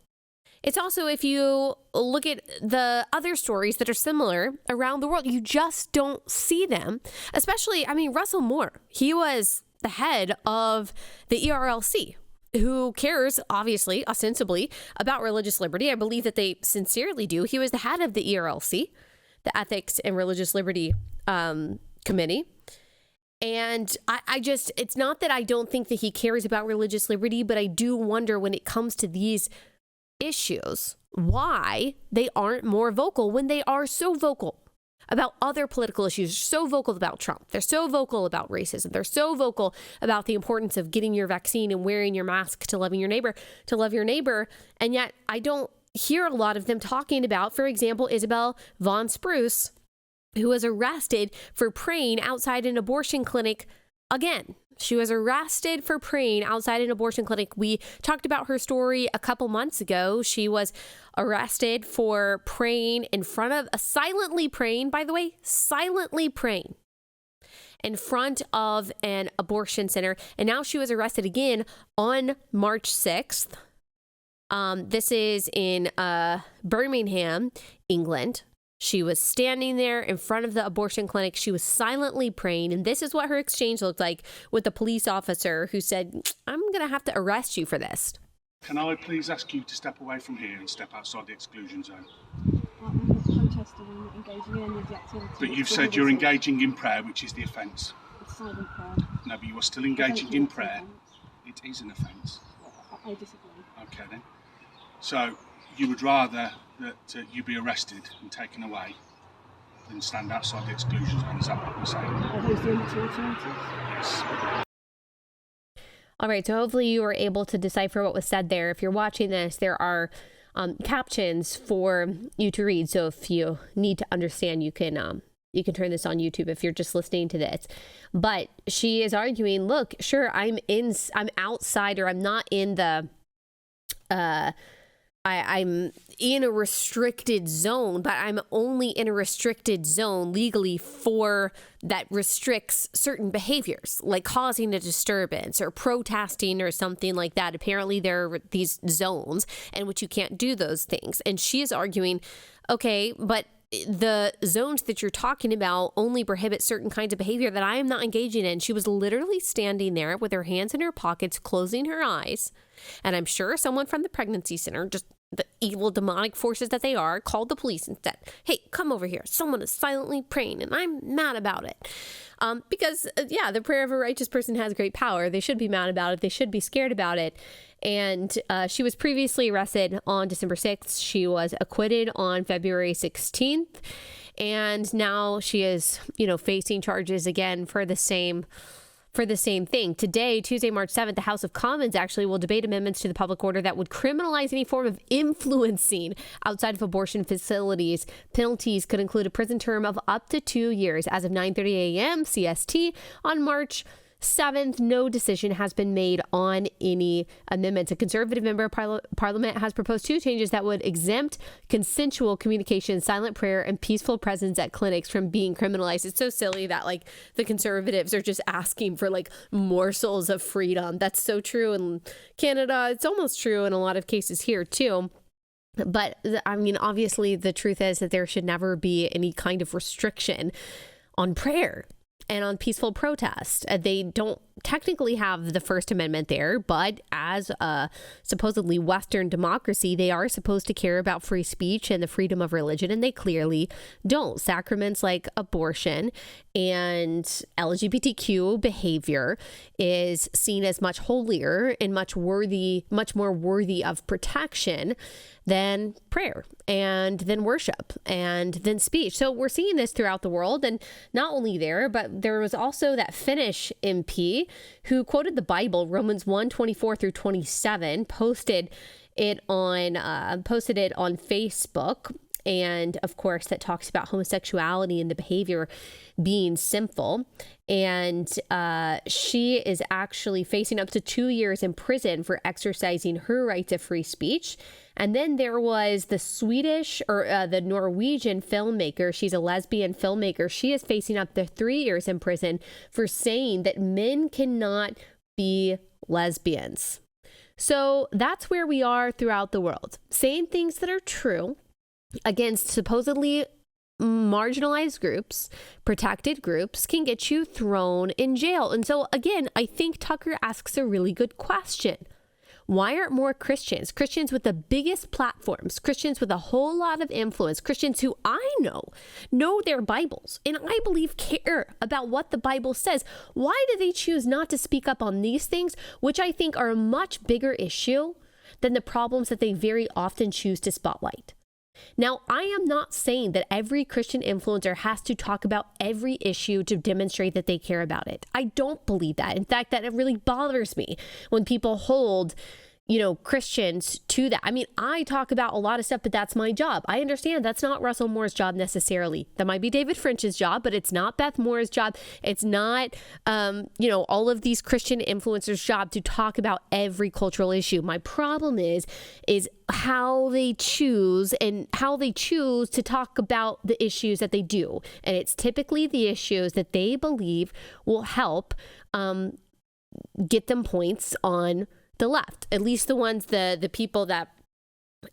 It's also, if you look at the other stories that are similar around the world, you just don't see them. Especially, Russell Moore, he was the head of the ERLC, who cares, obviously, ostensibly, about religious liberty. I believe that they sincerely do. He was the head of the ERLC, the Ethics and Religious Liberty Committee. And it's not that I don't think that he cares about religious liberty, but I do wonder when it comes to these issues, why they aren't more vocal when they are so vocal about other political issues, so vocal about Trump. They're so vocal about racism. They're so vocal about the importance of getting your vaccine and wearing your mask to love your neighbor. And yet I don't hear a lot of them talking about, for example, Isabel Vaughn Spruce, who was arrested for praying outside an abortion clinic again. She was arrested for praying outside an abortion clinic. We talked about her story a couple months ago. She was arrested for praying in front of silently praying in front of an abortion center. And now she was arrested again on March 6th. This is in Birmingham, England. She was standing there in front of the abortion clinic. She was silently praying. And this is what her exchange looked like with the police officer who said, I'm going to have to arrest you for this. Can I please ask you to step away from here and step outside the exclusion zone? I'm not protesting, I'm engaging in any of the activity. But you've said you're engaging in prayer, which is the offence. It's silent prayer. No, but you are still engaging in prayer. It is an offence. I disagree. Okay then. So you would rather that you be arrested and taken away than stand outside the exclusion zone? Is that what you're saying? Are those the only two alternatives? Yes. All right, so hopefully you were able to decipher what was said there. If you're watching this, there are captions for you to read. So if you need to understand, you can turn this on YouTube if you're just listening to this. But she is arguing, look, sure, I'm outside, or I'm not in the, I'm in a restricted zone, but I'm only in a restricted zone legally for that restricts certain behaviors, like causing a disturbance or protesting or something like that. Apparently there are these zones in which you can't do those things. And she is arguing, okay, but the zones that you're talking about only prohibit certain kinds of behavior that I am not engaging in. She was literally standing there with her hands in her pockets, closing her eyes. And I'm sure someone from the pregnancy center, just the evil demonic forces that they are, called the police and said, hey, come over here. Someone is silently praying and I'm mad about it. Because the prayer of a righteous person has great power. They should be mad about it. They should be scared about it. And she was previously arrested on December 6th. She was acquitted on February 16th. And now she is, facing charges again for the same thing. Today, Tuesday, March 7th, the House of Commons actually will debate amendments to the public order that would criminalize any form of influencing outside of abortion facilities. Penalties could include a prison term of up to 2 years. As of 9:30 a.m. CST on March 7th, no decision has been made on any amendments. A conservative member of parliament has proposed 2 changes that would exempt consensual communication, silent prayer, and peaceful presence at clinics from being criminalized. It's so silly that the conservatives are just asking for morsels of freedom. That's so true in Canada. It's almost true in a lot of cases here too. But obviously the truth is that there should never be any kind of restriction on prayer and on peaceful protest. They don't technically have the First Amendment there, but as a supposedly Western democracy, they are supposed to care about free speech and the freedom of religion, and they clearly don't. Sacraments like abortion and LGBTQ behavior is seen as much holier and much more worthy of protection than prayer and then worship and then speech. So we're seeing this throughout the world, and not only there, but there was also that Finnish MP who quoted the Bible, Romans 1:24-27, posted it on Facebook. And of course, that talks about homosexuality and the behavior being sinful. And she is actually facing up to 2 years in prison for exercising her right to free speech. And then there was the the Norwegian filmmaker. She's a lesbian filmmaker. She is facing up to 3 years in prison for saying that men cannot be lesbians. So that's where we are throughout the world. Saying things that are true against supposedly marginalized groups, protected groups, can get you thrown in jail. And so again, I think Tucker asks a really good question. Why aren't more Christians with the biggest platforms, Christians with a whole lot of influence, Christians who I know their Bibles and I believe care about what the Bible says? Why do they choose not to speak up on these things, which I think are a much bigger issue than the problems that they very often choose to spotlight? Now, I am not saying that every Christian influencer has to talk about every issue to demonstrate that they care about it. I don't believe that. In fact, that it really bothers me when people hold, Christians to that. I talk about a lot of stuff, but that's my job. I understand that's not Russell Moore's job necessarily. That might be David French's job, but it's not Beth Moore's job. It's not, all of these Christian influencers' job to talk about every cultural issue. My problem is how they choose to talk about the issues that they do. And it's typically the issues that they believe will help get them points on the left, at least the ones, the people that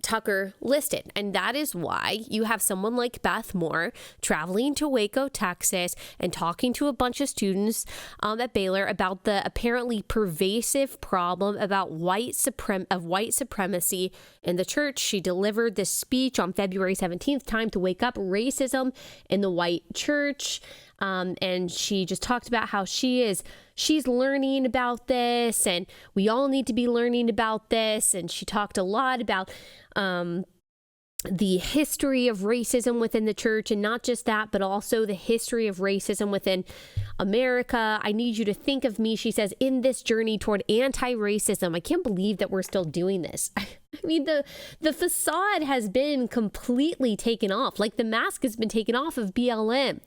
Tucker listed. And that is why you have someone like Beth Moore traveling to Waco, Texas, and talking to a bunch of students at Baylor about the apparently pervasive problem about white supremacy in the church. She delivered this speech on February 17th, Time to Wake Up Racism in the White Church. And she just talked about how she's learning about this, and we all need to be learning about this. And she talked a lot about the history of racism within the church, and not just that, but also the history of racism within America. I need you to think of me, she says, in this journey toward anti-racism. I can't believe that we're still doing this. I mean, the facade has been completely taken off. Like the mask has been taken off of BLM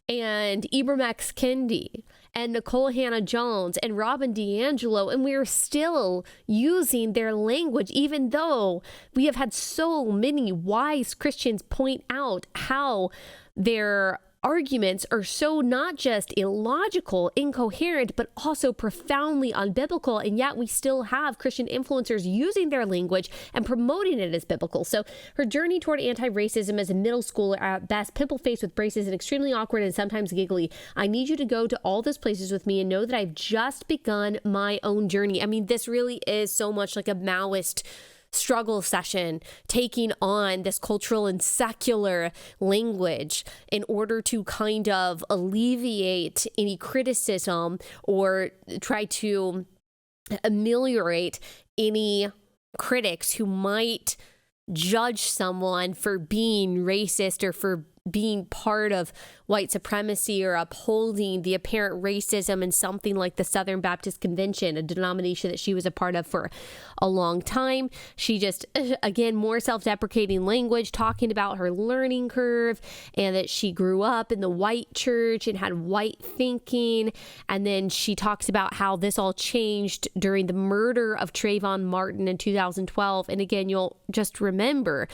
and Ibram X. Kendi and Nicole Hannah-Jones and Robin DiAngelo, and we are still using their language, even though we have had so many wise Christians point out how their arguments are so not just illogical, incoherent, but also profoundly unbiblical, and yet we still have Christian influencers using their language and promoting it as biblical. So her journey toward anti-racism as a middle schooler at best, pimple-faced with braces and extremely awkward and sometimes giggly. I need you to go to all those places with me and know that I've just begun my own journey. I mean, this really is so much like a Maoist struggle session, taking on this cultural and secular language in order to kind of alleviate any criticism or try to ameliorate any critics who might judge someone for being racist or for being part of white supremacy or upholding the apparent racism in something like the Southern Baptist Convention, a denomination that she was a part of for a long time. She just, again, more self-deprecating language, talking about her learning curve and that she grew up in the white church and had white thinking. And then she talks about how this all changed during the murder of Trayvon Martin in 2012. And again, you'll just remember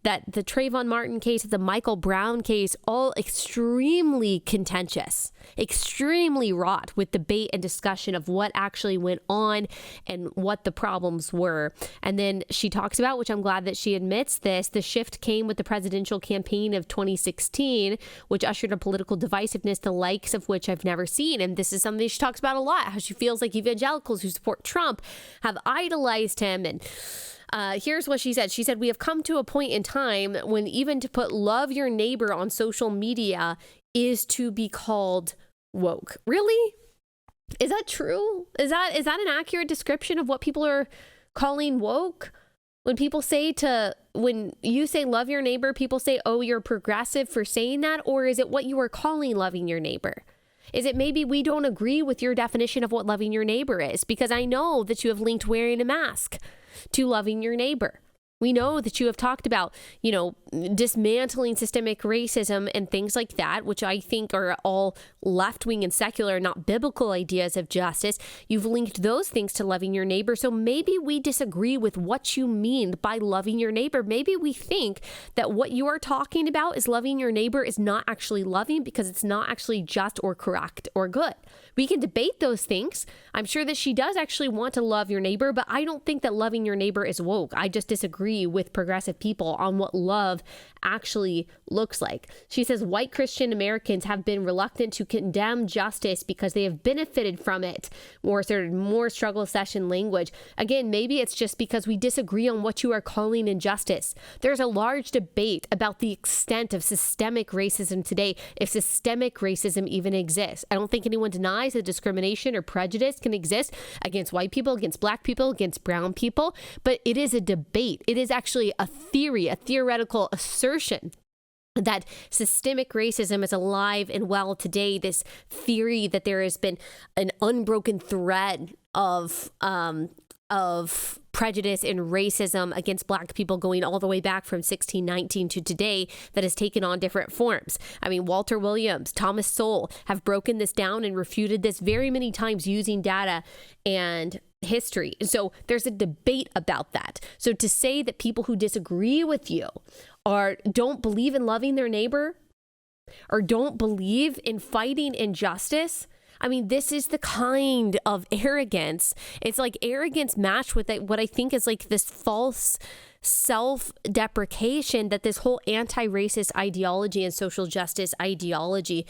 that the Trayvon Martin case, the Michael Brown case, all extremely contentious, extremely wrought with debate and discussion of what actually went on and what the problems were. And then she talks about, which I'm glad that she admits this, the shift came with the presidential campaign of 2016, which ushered a political divisiveness, the likes of which I've never seen. And this is something she talks about a lot, how she feels like evangelicals who support Trump have idolized him. And here's what she said. She said, we have come to a point in time when even to put love your neighbor on social media is to be called woke. Really? Is that true? Is that an accurate description of what people are calling woke? When you say love your neighbor, people say, oh, you're progressive for saying that? Or is it what you are calling loving your neighbor? Is it maybe we don't agree with your definition of what loving your neighbor is? Because I know that you have linked wearing a mask to loving your neighbor. We know that you have talked about, dismantling systemic racism and things like that, which I think are all left-wing and secular, not biblical ideas of justice. You've linked those things to loving your neighbor. So maybe we disagree with what you mean by loving your neighbor. Maybe we think that what you are talking about is loving your neighbor is not actually loving because it's not actually just or correct or good. We can debate those things. I'm sure that she does actually want to love your neighbor, but I don't think that loving your neighbor is woke. I just disagree with progressive people on what love actually looks like. She says white Christian Americans have been reluctant to condemn justice because they have benefited from it. More struggle session language. Again, maybe it's just because we disagree on what you are calling injustice. There's a large debate about the extent of systemic racism today, if systemic racism even exists. I don't think anyone denies that discrimination or prejudice can exist against white people, against black people, against brown people, but it is a debate. It is actually a theory, a theoretical assertion that systemic racism is alive and well today. This theory that there has been an unbroken thread of prejudice and racism against black people going all the way back from 1619 to today that has taken on different forms. I mean, Walter Williams, Thomas Sowell have broken this down and refuted this very many times using data and history. So there's a debate about that. So to say that people who disagree with you don't believe in loving their neighbor or don't believe in fighting injustice, I mean, this is the kind of arrogance. It's like arrogance matched with what I think is like this false self-deprecation that this whole anti-racist ideology and social justice ideology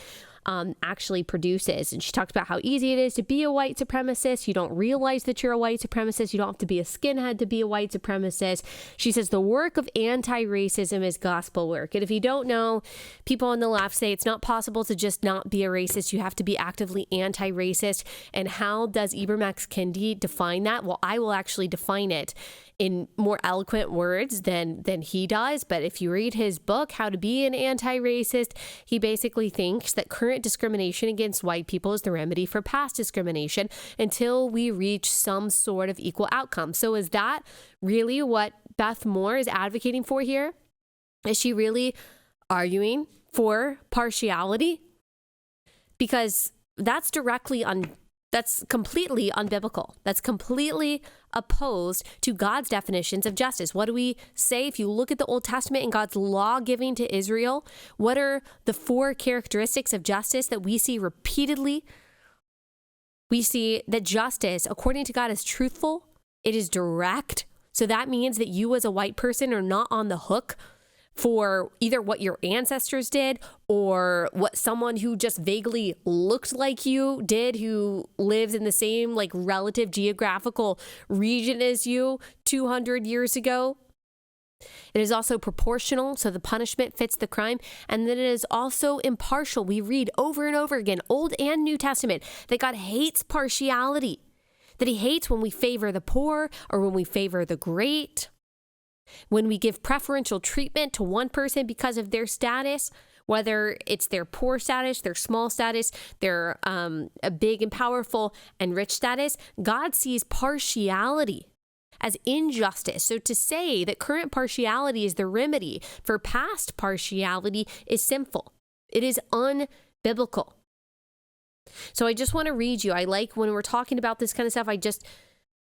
actually produces. And she talks about how easy it is to be a white supremacist. You don't realize that you're a white supremacist. You don't have to be a skinhead to be a white supremacist. She says the work of anti-racism is gospel work. And if you don't know, people on the left say it's not possible to just not be a racist. You have to be actively anti-racist. And how does Ibram X. Kendi define that? Well, I will actually define it. in more eloquent words than he does. But if you read his book, How to Be an Anti-Racist, he basically thinks that current discrimination against white people is the remedy for past discrimination until we reach some sort of equal outcome. So is that really what Beth Moore is advocating for here? Is she really arguing for partiality? Because that's completely unbiblical. That's completely opposed to God's definitions of justice. What do we say? If you look at the Old Testament and God's law giving to Israel, what are the 4 characteristics of justice that we see repeatedly? We see that justice, according to God, is truthful. It is direct. So that means that you as a white person are not on the hook for either what your ancestors did or what someone who just vaguely looked like you did, who lives in the same like relative geographical region as you 200 years ago. It is also proportional, so the punishment fits the crime. And then it is also impartial. We read over and over again, Old and New Testament, that God hates partiality, that he hates when we favor the poor or when we favor the great. When we give preferential treatment to one person because of their status, whether it's their poor status, their small status, their a big and powerful and rich status, God sees partiality as injustice. So to say that current partiality is the remedy for past partiality is sinful. It is unbiblical. So I just want to read you. I like when we're talking about this kind of stuff,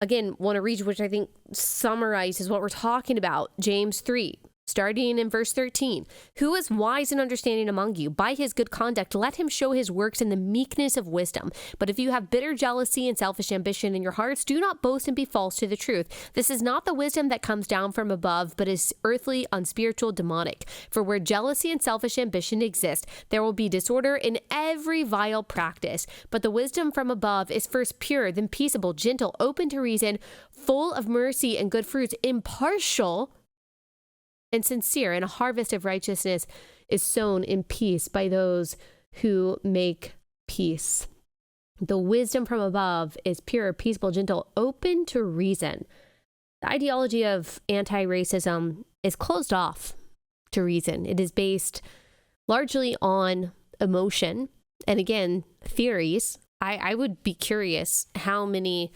again, want to read you, which I think summarizes what we're talking about. James 3, starting in verse 13. Who is wise and understanding among you? By his good conduct, let him show his works in the meekness of wisdom. But if you have bitter jealousy and selfish ambition in your hearts, do not boast and be false to the truth. This is not the wisdom that comes down from above, but is earthly, unspiritual, demonic. For where jealousy and selfish ambition exist, there will be disorder in every vile practice. But the wisdom from above is first pure, then peaceable, gentle, open to reason, full of mercy and good fruits, impartial and sincere, and a harvest of righteousness is sown in peace by those who make peace. The wisdom from above is pure, peaceable, gentle, open to reason. The ideology of anti-racism is closed off to reason. It is based largely on emotion and, again, theories. I would be curious how many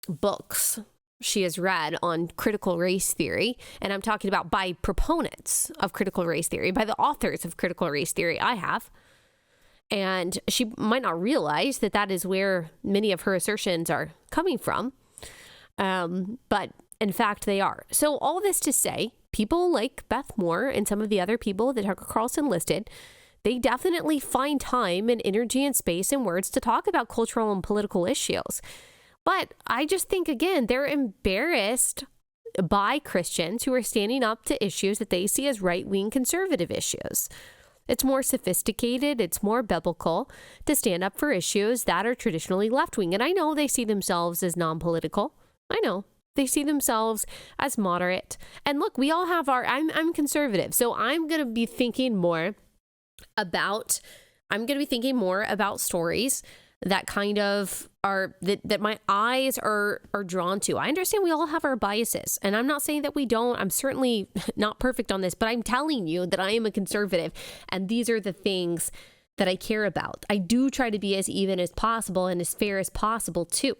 books she has read on critical race theory. And I'm talking about by proponents of critical race theory, by the authors of critical race theory. I have. And she might not realize that that is where many of her assertions are coming from. But in fact, they are. So all this to say, people like Beth Moore and some of the other people that Tucker Carlson listed, they definitely find time and energy and space and words to talk about cultural and political issues. But I just think, again, they're embarrassed by Christians who are standing up to issues that they see as right-wing conservative issues. It's more sophisticated, it's more biblical to stand up for issues that are traditionally left-wing. And I know they see themselves as non-political. I know. They see themselves as moderate. And look, we all have I'm conservative, so I'm going to be thinking more about stories that kind of are that my eyes are drawn to. I understand we all have our biases, and I'm not saying that we don't. I'm certainly not perfect on this, but I'm telling you that I am a conservative, and these are the things that I care about. I do try to be as even as possible and as fair as possible too.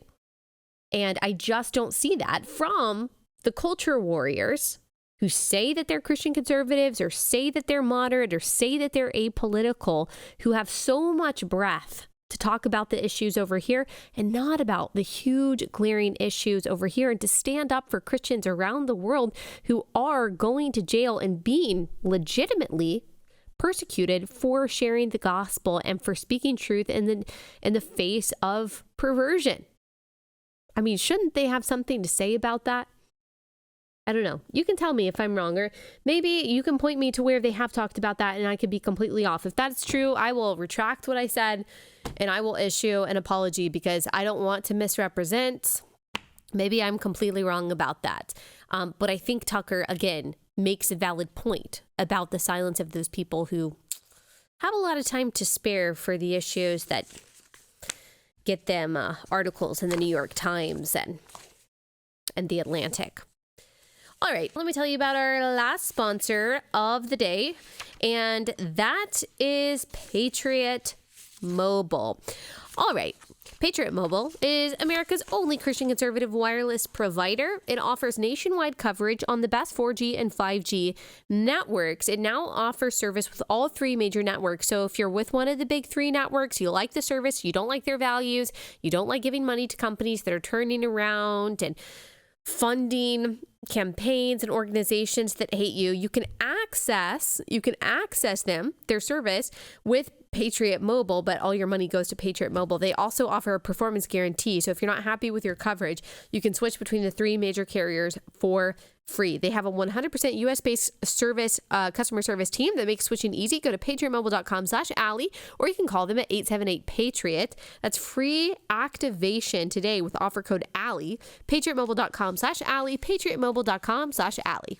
And I just don't see that from the culture warriors who say that they're Christian conservatives or say that they're moderate or say that they're apolitical, who have so much breath to talk about the issues over here and not about the huge glaring issues over here, and to stand up for Christians around the world who are going to jail and being legitimately persecuted for sharing the gospel and for speaking truth in the face of perversion. I mean, shouldn't they have something to say about that? I don't know. You can tell me if I'm wrong, or maybe you can point me to where they have talked about that and I could be completely off. If that's true, I will retract what I said and I will issue an apology, because I don't want to misrepresent. Maybe I'm completely wrong about that. But I think Tucker, again, makes a valid point about the silence of those people who have a lot of time to spare for the issues that get them articles in the New York Times and and The Atlantic. All right, let me tell you about our last sponsor of the day, and that is Patriot Mobile. All right. Patriot Mobile is America's only Christian conservative wireless provider. It offers nationwide coverage on the best 4G and 5G networks. It now offers service with all three major networks. So if you're with one of the big three networks, you like the service, you don't like their values, you don't like giving money to companies that are turning around and funding campaigns and organizations that hate you, you can access them, their service, with Patriot Mobile, but all your money goes to Patriot Mobile. They also offer a performance guarantee. So if you're not happy with your coverage, you can switch between the three major carriers for free. They have a 100% US-based service, customer service team that makes switching easy. Go to patriotmobile.com/Allie, or you can call them at 878-PATRIOT. That's free activation today with offer code Allie. patriotmobile.com/Allie, patriotmobile.com/Allie.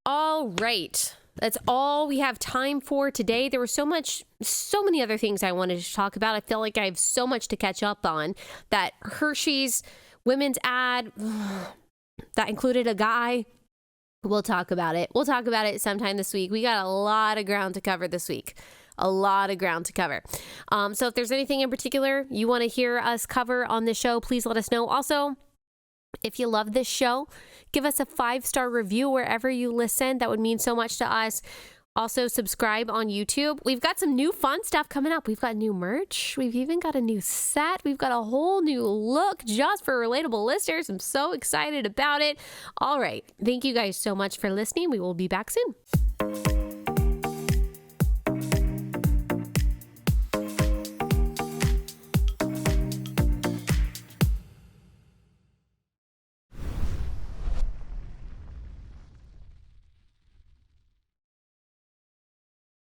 All right. That's all we have time for today. There was so many other things I wanted to talk about. I feel like I have so much to catch up on. That Hershey's women's ad that included a guy. We'll talk about it. We'll talk about it sometime this week. We got a lot of ground to cover this week. A lot of ground to cover. So if there's anything in particular you want to hear us cover on the show, please let us know. Also, if you love this show, give us a 5-star review wherever you listen. That would mean so much to us. Also, subscribe on YouTube. We've got some new fun stuff coming up. We've got new merch. We've even got a new set. We've got a whole new look just for relatable listeners. I'm so excited about it. All right. Thank you guys so much for listening. We will be back soon.